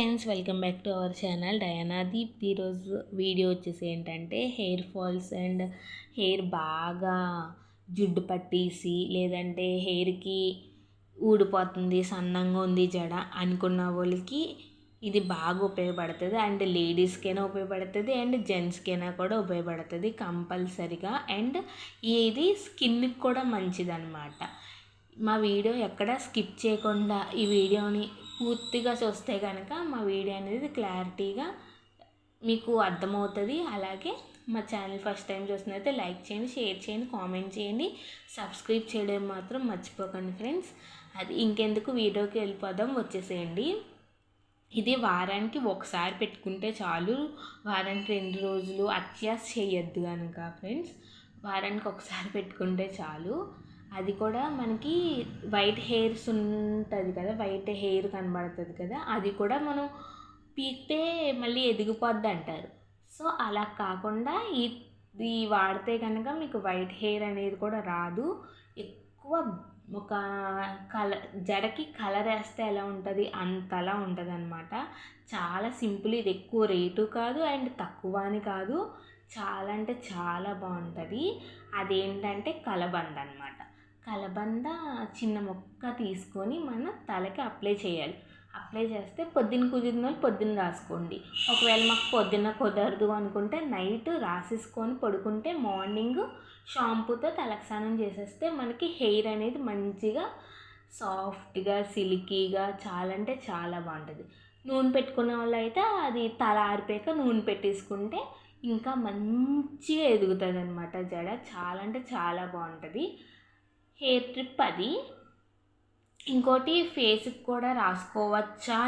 Friends, welcome back to our channel Diana Deep. ఈరోజు video వచ్చేసి ఏంటంటే హెయిర్ ఫాల్స్ అండ్ హెయిర్ బాగా జుడ్డు పట్టేసి లేదంటే హెయిర్కి ఊడిపోతుంది, సన్నంగా ఉంది జడ అనుకున్న వాళ్ళకి ఇది బాగా ఉపయోగపడుతుంది. అండ్ లేడీస్కైనా ఉపయోగపడుతుంది అండ్ జెంట్స్కైనా కూడా ఉపయోగపడుతుంది కంపల్సరిగా. అండ్ ఇది స్కిన్కి కూడా మంచిది అన్నమాట. మా వీడియో ఎక్కడ స్కిప్ చేయకుండా ఈ వీడియోని పూర్తిగా చూస్తే కనుక మా వీడియో అనేది క్లారిటీగా మీకు అర్థమవుతుంది. అలాగే మా ఛానల్ ఫస్ట్ టైం చూసినైతే లైక్ చేయండి, షేర్ చేయండి, కామెంట్ చేయండి, సబ్స్క్రైబ్ చేయడం మాత్రం మర్చిపోకండి ఫ్రెండ్స్. అది ఇంకెందుకు వీడియోకి వెళ్ళిపోదాం, వచ్చేసేయండి. ఇది వారానికి ఒకసారి పెట్టుకుంటే చాలు. వారానికి 2 రోజులు అత్యాశ చేయొద్దు కనుక ఫ్రెండ్స్, వారానికి ఒకసారి పెట్టుకుంటే చాలు. అది కూడా మనకి వైట్ హెయిర్స్ ఉంటుంది కదా, వైట్ హెయిర్ కనబడుతుంది కదా, అది కూడా మనం పీకితే మళ్ళీ ఎదిగిపోద్ది అంటారు. సో అలా కాకుండా ఇది వాడితే కనుక మీకు వైట్ హెయిర్ అనేది కూడా రాదు. ఎక్కువ ఒక జడకి కలర్ వేస్తే ఎలా ఉంటుంది అంతలా ఉంటుంది అనమాట. చాలా సింపుల్. ఇది ఎక్కువ రేటు కాదు అండ్ తక్కువ అని కాదు, చాలా అంటే చాలా బాగుంటుంది. అదేంటంటే కలబంద అనమాట. కలబంద చిన్న మొక్క తీసుకొని మన తలకి అప్లై చేయాలి. అప్లై చేస్తే పొద్దున్న కుదిరిన వాళ్ళు పొద్దున్న రాసుకోండి. ఒకవేళ మాకు పొద్దున్న కుదరదు అనుకుంటే నైట్ రాసేసుకొని పడుకుంటే మార్నింగ్ షాంపూతో తలకు స్నానం చేసేస్తే మనకి హెయిర్ అనేది మంచిగా సాఫ్ట్గా సిల్కీగా చాలా అంటే చాలా బాగుంటుంది. నూనె పెట్టుకునే వాళ్ళు అయితే అది తల ఆరిపోయాక నూనె పెట్టేసుకుంటే ఇంకా మంచిగా ఎదుగుతుంది అనమాట జడ. చాలా అంటే చాలా బాగుంటుంది. హెయిర్ ట్రిప్ అది. ఇంకోటి ఫేస్కి కూడా రాసుకోవచ్చా